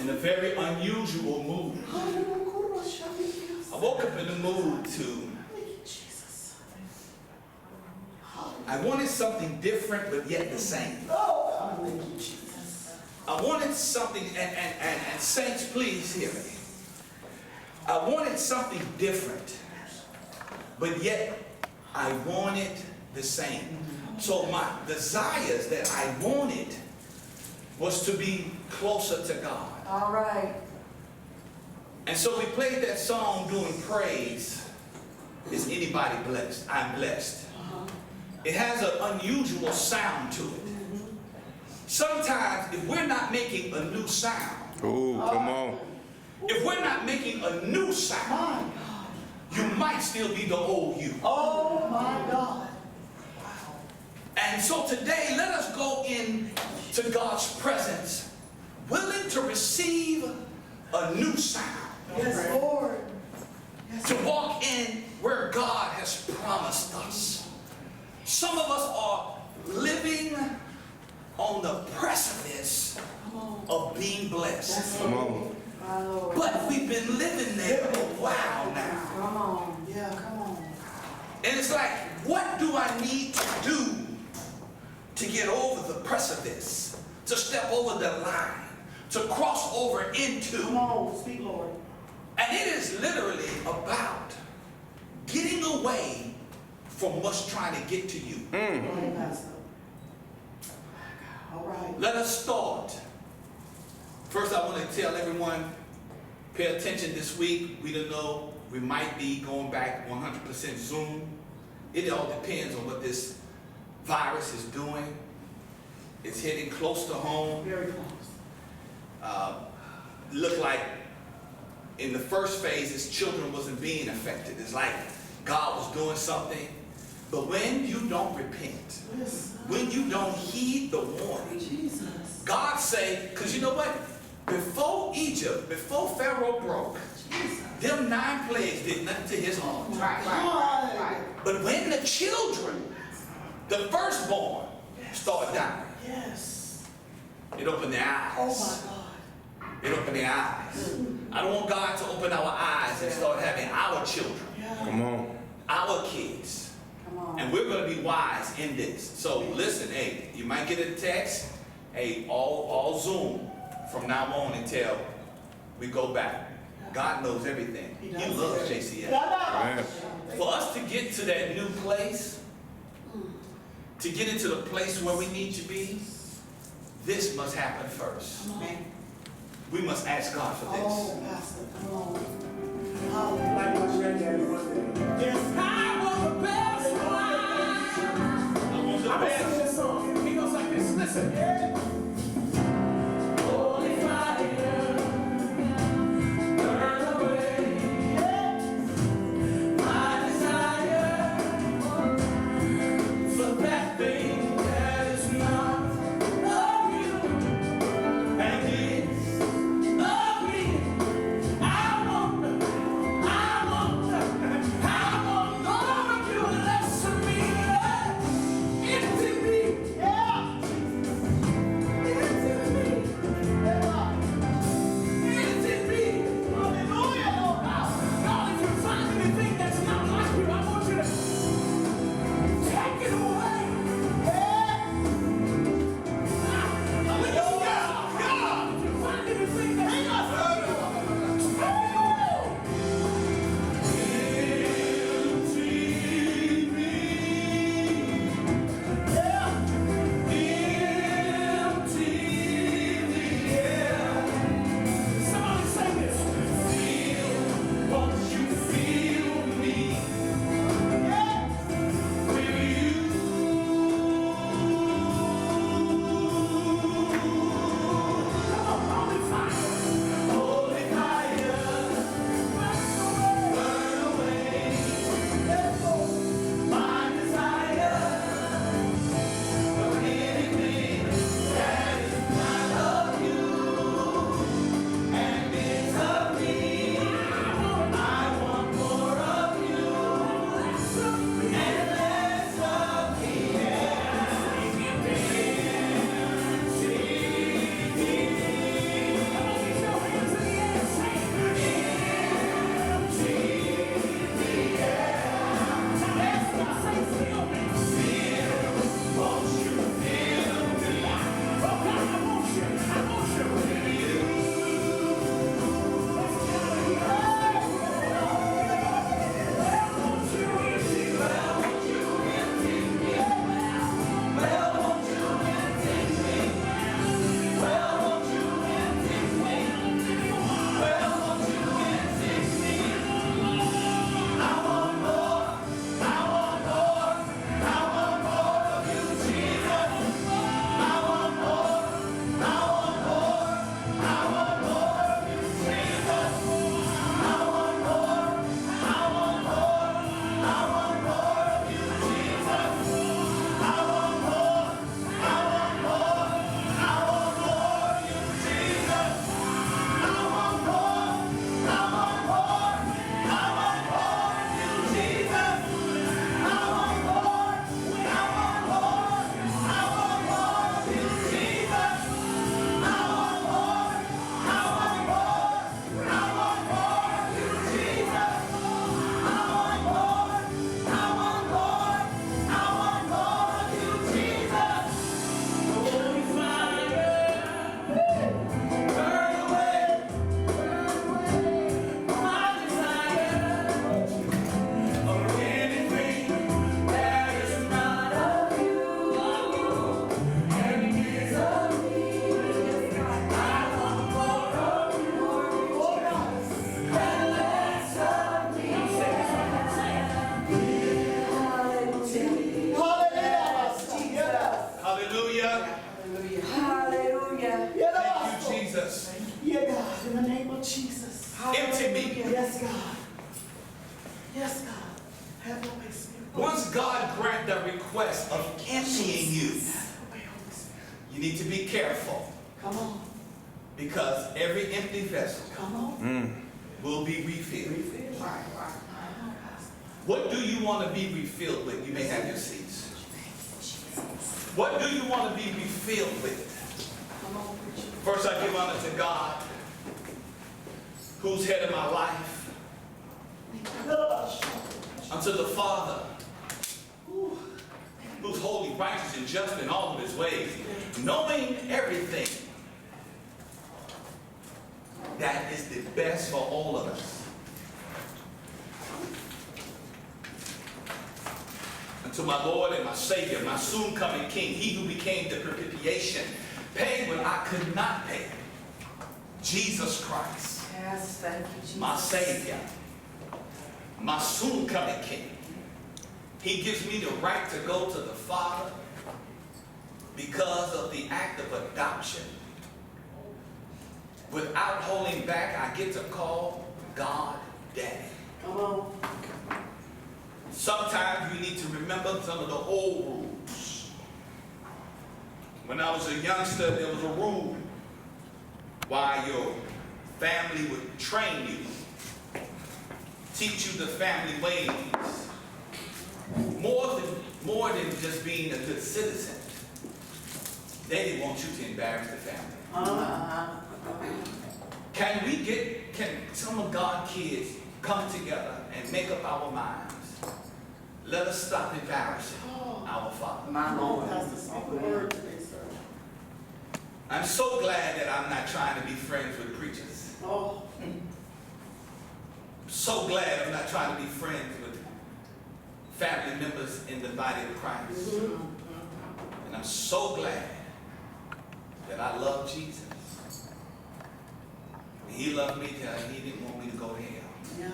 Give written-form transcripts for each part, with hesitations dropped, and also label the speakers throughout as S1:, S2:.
S1: in a very unusual mood. I woke up in the mood to, I wanted something different but yet the same. I wanted something, and saints, please hear me. I wanted something different, but yet I wanted the same. So my desires that I wanted was to be closer to God.
S2: All right.
S1: And so we played that song doing praise. Is anybody blessed? I'm blessed. It has an unusual sound to it. Sometimes if we're not making a new sound.
S3: Oh, come on.
S1: If we're not making a new sound, you might still be the old you.
S2: Oh my God.
S1: And so today, let us go into God's presence, willing to receive a new sound.
S2: Yes, Lord.
S1: To walk in where God has promised us. Some of us are living on the precipice of being blessed.
S3: Come on.
S1: But we've been living there a while now.
S2: Come on. Yeah, come on.
S1: And it's like, what do I need to do to get over the precipice, to step over the line, to cross over into?
S2: Come on, speak, Lord.
S1: And it is literally about getting away from what's trying to get to you.
S2: All right.
S1: Let us start. First, I want to tell everyone, pay attention this week. We don't know, we might be going back 100% Zoom. It all depends on what this virus is doing. It's hitting close to home.
S2: Very close.
S1: Look like in the first phase, his children wasn't being affected. It's like God was doing something. But when you don't repent, when you don't heed the warning,
S2: Jesus.
S1: God say, because you know what? Before Egypt, before Pharaoh broke, them 9 plagues did nothing to his heart.
S2: Right.
S1: But when the children, the firstborn, start dying,
S2: Yes.
S1: it opened their eyes.
S2: Oh my God.
S1: It opened their eyes. I don't want God to open our eyes and start having our children,
S3: Come on.
S1: our kids.
S2: Come on.
S1: And we're going to be wise in this. So listen, hey, you might get a text, hey, all Zoom from now on until we go back. God knows everything. He loves JCS.
S3: Amen.
S1: For us to get to that new place, to get into the place where we need to be, this must happen first. We must ask God for this.
S2: Oh, Pastor, come on.
S4: Like my granddaddy one day. Yes,
S1: I want the best life. I want the
S4: I'm gonna sing
S1: best.
S4: this song. He goes like this. Listen.
S1: Holy fire, burn away my desire for that thing that is not of you and is of me. I want all of you less of me, empty me. Yeah.
S2: the name of Jesus.
S1: Empty me.
S2: Yes, God. Yes, God. Have your way, Spirit.
S1: Once God grants the request of emptying you,
S2: Have your way, Holy Spirit.
S1: you need to be careful,
S2: Come on.
S1: because every empty vessel
S2: Come on.
S1: will be refilled.
S2: Refill. Right.
S1: What do you want to be refilled with? You may have your seats. What do you want to be refilled with?
S2: Come on, preacher.
S1: First, I give honor to God, who's head of my life, unto the Father, who's holy, righteous, and just in all of his ways, knowing everything that is the best for all of us. Unto my Lord and my Savior, my soon-coming King, he who became the propitiation, paid what I could not pay, Jesus Christ,
S2: Yes, thank you, Jesus.
S1: my Savior, my soon-coming King. He gives me the right to go to the Father because of the act of adoption. Without holding back, I get to call God Daddy.
S2: Come on.
S1: Sometimes we need to remember some of the old rules. When I was a youngster, there was a rule why your family would train you, teach you the family ways, more than just being a good citizen. They didn't want you to embarrass the family. Can some of God's kids come together and make up our minds? Let us stop embarrassing our Father.
S2: My Lord. Pastor, speak a word today, sir.
S1: I'm so glad that I'm not trying to be friends with preachers.
S2: Oh.
S1: So glad I'm not trying to be friends with family members in the body of Christ. And I'm so glad that I love Jesus. He loved me till he didn't want me to go to hell.
S2: Yeah.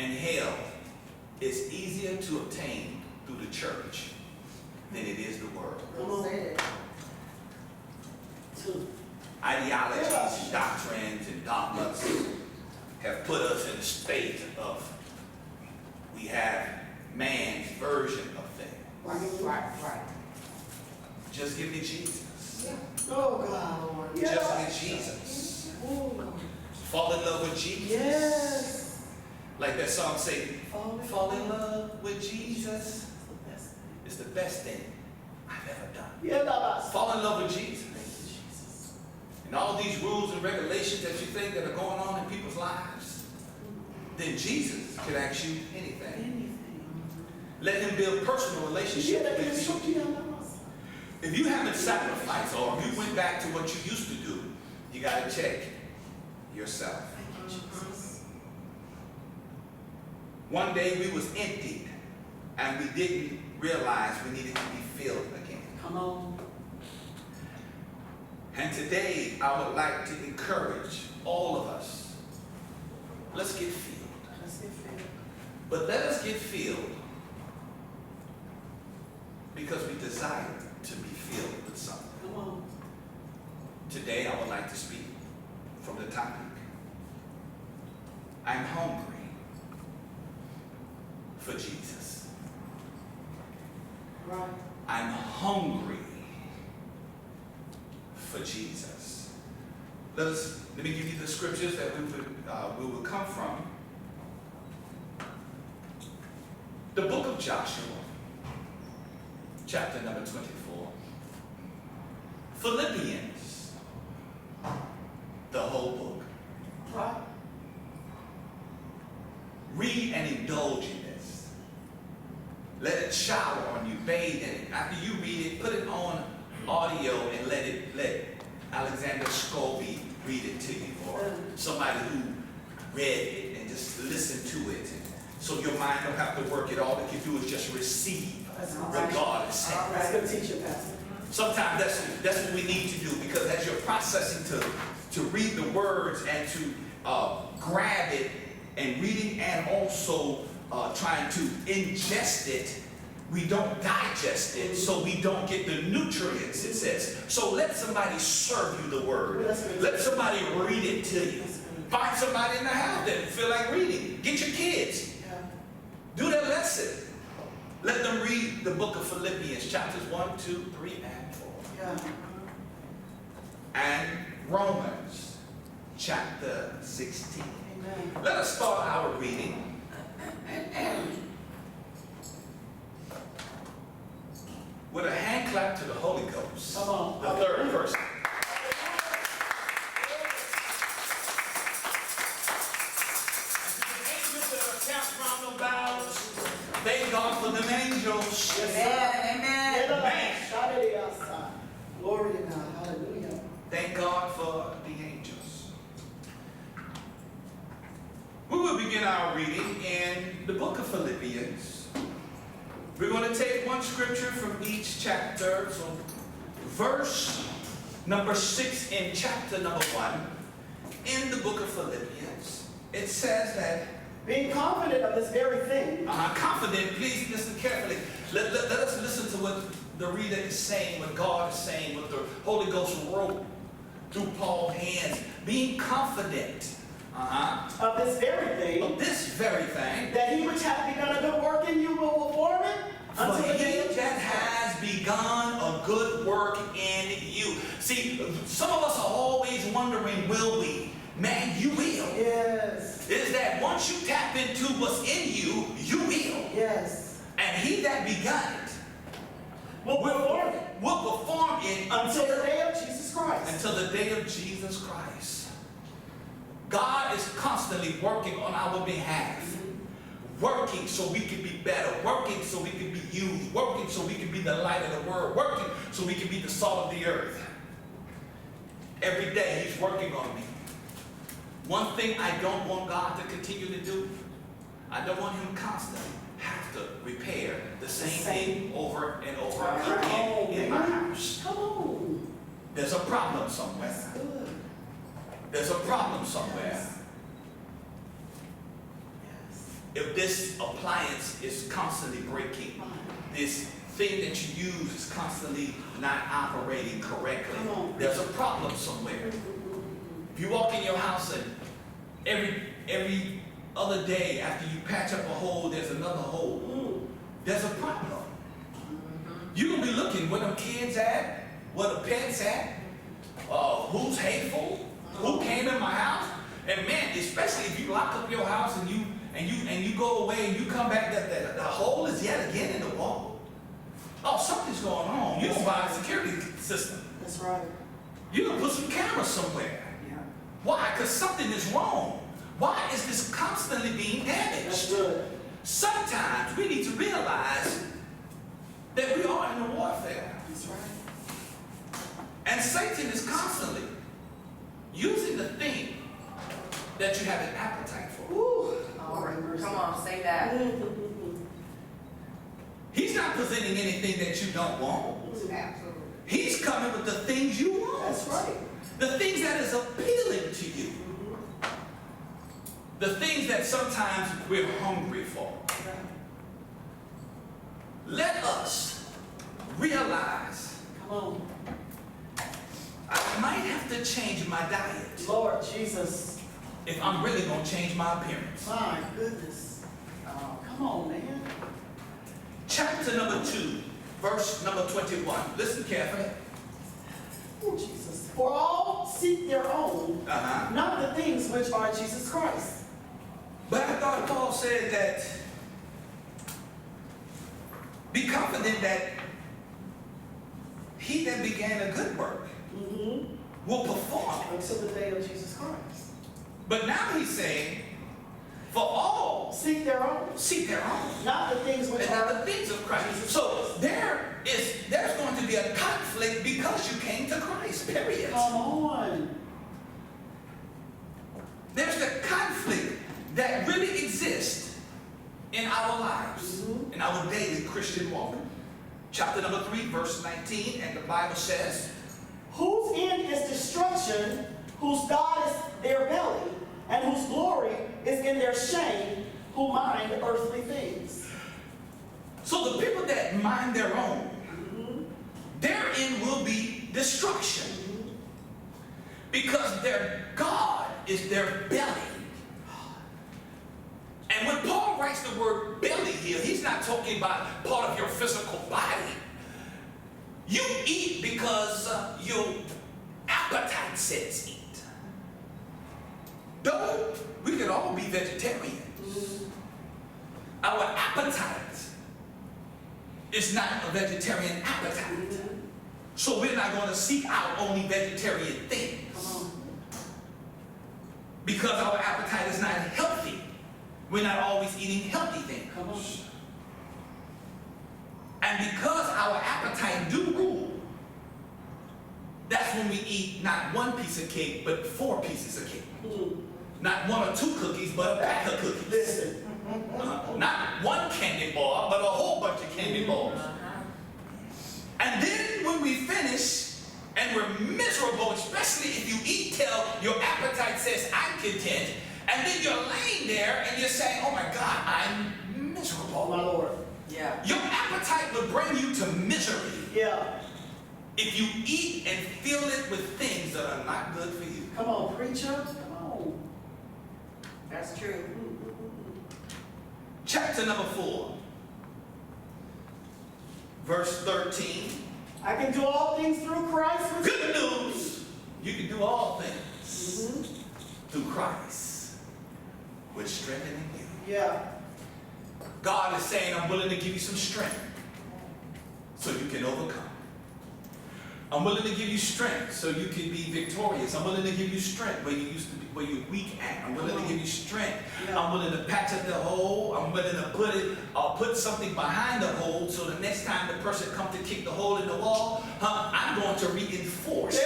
S1: And hell is easier to obtain through the church than it is the world.
S2: Come on.
S1: Ideologies and doctrines and dogmas have put us in a state of, we have man's version of things.
S2: Right.
S1: Just give me Jesus.
S2: Oh, God, Lord.
S1: Just give me Jesus.
S2: Oh,
S1: Fall in love with Jesus.
S2: yes.
S1: Like that song say, fall in love with Jesus. It's the best thing I've ever done.
S2: Yeah,
S1: Fall in love with Jesus. And all these rules and regulations that you think that are going on in people's lives, then Jesus could ask you anything. Let him build personal relationships with you. If you haven't sacrificed or if you went back to what you used to do, you got to check yourself. One day we was emptied and we didn't realize we needed to be filled again.
S2: Come on.
S1: And today I would like to encourage all of us, let's get filled.
S2: Let's get filled.
S1: But let us get filled because we desire to be filled with something.
S2: Come on.
S1: Today I would like to speak from the topic. I'm hungry for Jesus.
S2: Right.
S1: I'm hungry for Jesus. Let me give you the scriptures that we will come from. The book of Joshua, chapter number 24. Philippians, the whole book.
S2: Right.
S1: Read and indulge in this. Let it shower on you, bathe in it. After you read it, put it on audio and let Alexander Scobie read it to you, or somebody who read it and just listen to it. So your mind don't have to work it. All it can do is just receive what God is saying.
S2: That's good teaching, Pastor.
S1: Sometimes that's what we need to do, because as you're processing to read the words and to grab it and reading and also trying to ingest it, we don't digest it, so we don't get the nutrients, it says. So let somebody serve you the word. Let somebody read it to you. Find somebody in the house that feel like reading. Get your kids. Do their lesson. Let them read the book of Philippians, chapters 1, 2, 3, and 4. And Romans, chapter 16.
S2: Amen.
S1: Let us start our reading. With a hand clap to the Holy Ghost.
S2: Come on.
S1: The third person. Thank God for them angels.
S2: Amen.
S1: Amen.
S2: Glory to God. Hallelujah.
S1: Thank God for the angels. We will begin our reading in the book of Philippians. We're going to take one scripture from each chapter. So verse number 6 in chapter number 1 in the book of Philippians. It says that
S2: Being confident of this very thing.
S1: confident, please listen carefully. Let us listen to what the reader is saying, what God is saying, what the Holy Ghost wrote through Paul's hands. Being confident
S2: Of this very thing.
S1: of this very thing,
S2: That he which hath begun a good work in you will perform it until
S1: for
S2: the day
S1: he
S2: of
S1: that
S2: Jesus
S1: has begun a good work in you. See, some of us are always wondering, will we? Man, you will.
S2: Yes.
S1: Is that once you tap into what's in you, you will.
S2: Yes.
S1: And he that begun it
S2: Will perform it
S1: will perform it
S2: until the day of Jesus Christ.
S1: until the day of Jesus Christ. God is constantly working on our behalf. Working so we can be better. Working so we can be used. Working so we can be the light of the world. Working so we can be the salt of the earth. Every day he's working on me. One thing I don't want God to continue to do, I don't want him constantly have to repair the same thing over and over again in my house.
S2: Come on.
S1: There's a problem somewhere.
S2: That's good.
S1: There's a problem somewhere.
S2: Yes.
S1: If this appliance is constantly breaking, this thing that you use is constantly not operating correctly,
S2: Come on.
S1: there's a problem somewhere. If you walk in your house and every other day after you patch up a hole, there's another hole, there's a problem. You're gonna be looking where them kids at, where the pets at, who's hateful, who came in my house, and man, especially if you lock up your house and you go away and you come back, the hole is yet again in the wall. Oh, something's going on. You don't buy a security system.
S2: That's right.
S1: You don't put some cameras somewhere.
S2: Yeah.
S1: Why? Because something is wrong. Why is this constantly being
S2: That's
S1: damaged?
S2: good.
S1: Sometimes we need to realize that we are in a warfare.
S2: That's right.
S1: And Satan is constantly using the thing that you have an appetite for.
S2: Woo.
S5: Come on, say that.
S1: He's not presenting anything that you don't want.
S5: Absolutely.
S1: He's coming with the things you want.
S2: That's right.
S1: The things that is appealing to you. The things that sometimes we're hungry for. Let us realize
S2: Come on.
S1: I might have to change my diet
S2: Lord Jesus.
S1: if I'm really going to change my appearance.
S2: My goodness. Come on, man.
S1: Chapter number 2, verse number 21. Listen carefully.
S2: Oh, Jesus. For all seek their own, not the things which are Jesus Christ.
S1: But I thought Paul said that be confident that he that began a good work will perform it.
S2: Until the day of Jesus Christ.
S1: But now he's saying, for all
S2: Seek their own,
S1: seek their own,
S2: not the things which
S1: and not
S2: are.
S1: the things of Christ. So there's going to be a conflict because you came to Christ, period.
S2: Come on.
S1: There's the conflict that really exists in our lives, in our daily Christian walk. Chapter number 3, verse 19, and the Bible says,
S2: Whose end is destruction, whose God is their belly, and whose glory is in their shame, who mind earthly things.
S1: So the people that mind their own, therein will be destruction. Because their God is their belly. And when Paul writes the word belly here, he's not talking about part of your physical body. You eat because your appetite says eat. Though we could all be vegetarians, our appetite is not a vegetarian appetite. So we're not going to seek out only vegetarian things. Because our appetite is not healthy. We're not always eating healthy things. And because our appetite do rule, that's when we eat not one piece of cake, but 4 pieces of cake. Not 1 or 2 cookies, but a pack of cookies.
S2: Listen.
S1: Not one candy bar, but a whole bunch of candy bars. And then when we finish and we're miserable, especially if you eat till your appetite says I'm content, and then you're laying there and you're saying, oh my God, I'm miserable.
S2: Oh my Lord.
S5: Yeah.
S1: Your appetite will bring you to misery
S2: Yeah.
S1: if you eat and fill it with things that are not good for you.
S2: Come on, preacher. Come on.
S5: That's true.
S1: Chapter number 4, verse 13.
S2: I can do all things through Christ.
S1: Good news. You can do all things through Christ, which strengthening you.
S2: Yeah.
S1: God is saying, I'm willing to give you some strength so you can overcome. I'm willing to give you strength so you can be victorious. I'm willing to give you strength where you used to be, where you're weak at. I'm willing to give you strength.
S2: Yeah.
S1: I'm willing to patch up the hole. I'm willing to put something behind the hole so the next time the person comes to kick the hole in the wall, I'm going to reinforce.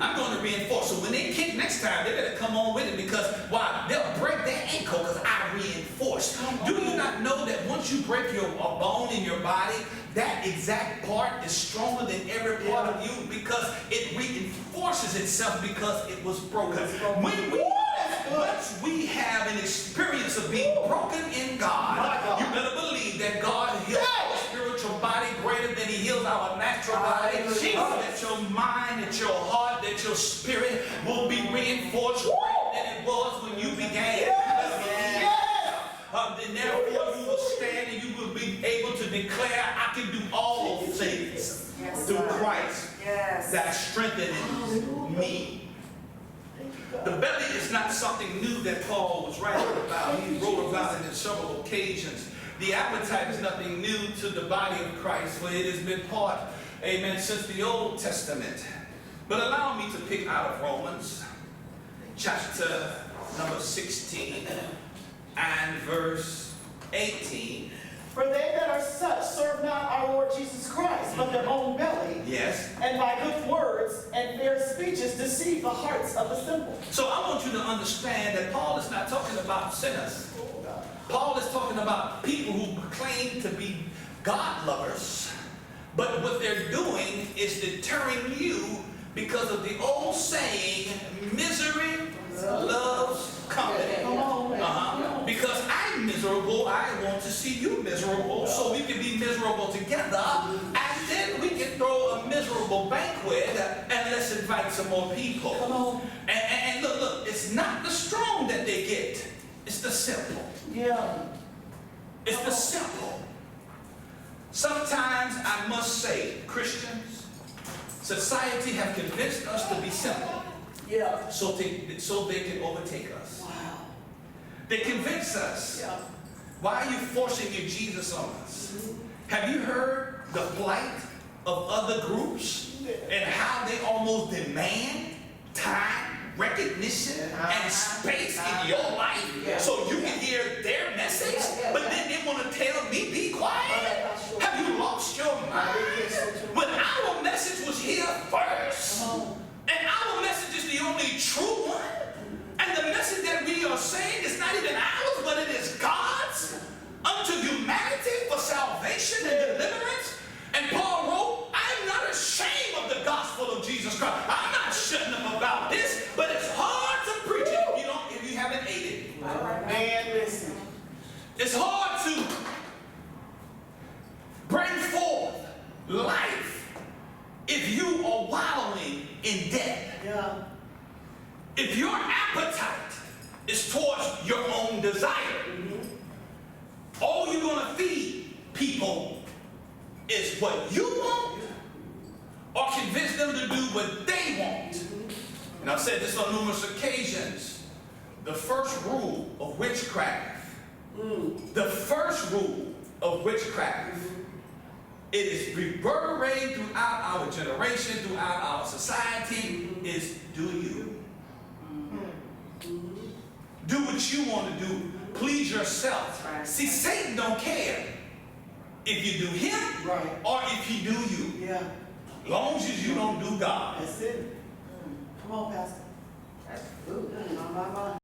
S1: I'm going to reinforce. So when they kick next time, they better come on with it because why? They'll break their ankle because I reinforced. Do you not know that once you break a bone in your body, that exact part is stronger than every part of you because it reinforces itself because it was broken. Once we have an experience of being broken in God, you better believe that God heals our spiritual body greater than he heals our natural body. That your mind, that your heart, that your spirit will be reinforced greater than it was when you began. Then therefore you will stand and you will be able to declare, I can do all things through Christ that strengthens me. The belly is not something new that Paul was writing about. He wrote about it on several occasions. The appetite is nothing new to the body of Christ, for it has been part, amen, since the Old Testament. But allow me to pick out of Romans chapter number 16 and verse 18.
S2: For they that are such serve not our Lord Jesus Christ, but their own belly.
S1: Yes.
S2: And by good words and fair speeches deceive the hearts of the simple.
S1: So I want you to understand that Paul is not talking about sinners. Paul is talking about people who claim to be God lovers, but what they're doing is deterring you because of the old saying, misery loves company. Because I'm miserable, I want to see you miserable, so we can be miserable together, and then we can throw a miserable banquet, and let's invite some more people. And look, it's not the strong that they get, it's the simple.
S2: Yeah.
S1: It's the simple. Sometimes I must say, Christians, society have convinced us to be simple.
S2: Yeah.
S1: So they can overtake us.
S2: Wow.
S1: They convince us.
S2: Yeah.
S1: Why are you forcing your Jesus on us? Have you heard the plight of other groups and how they almost demand time, recognition, and space in your life so you can hear their message, but then they want to tell me, be quiet? Have you lost your mind? When our message was here first, and our message is the only true one, and the message that we are saying is not even ours, but it is God's unto humanity for salvation and deliverance. And Paul wrote, I'm not ashamed of the gospel of Jesus Christ. I'm not shutting up about this, but it's hard to preach it if you haven't ate it.
S2: Man, listen.
S1: It's hard to appetite is towards your own desire. All you're going to feed people is what you want, or convince them to do what they want. And I've said this on numerous occasions. The first rule of witchcraft, it is reverberating throughout our generation, throughout our society, is do you. Do what you want to do. Please yourself.
S5: Right.
S1: See, Satan don't care if you do him or if he do you.
S2: Yeah,
S1: Long as you don't do God.
S2: that's it. Come on, Pastor.
S5: That's good. My.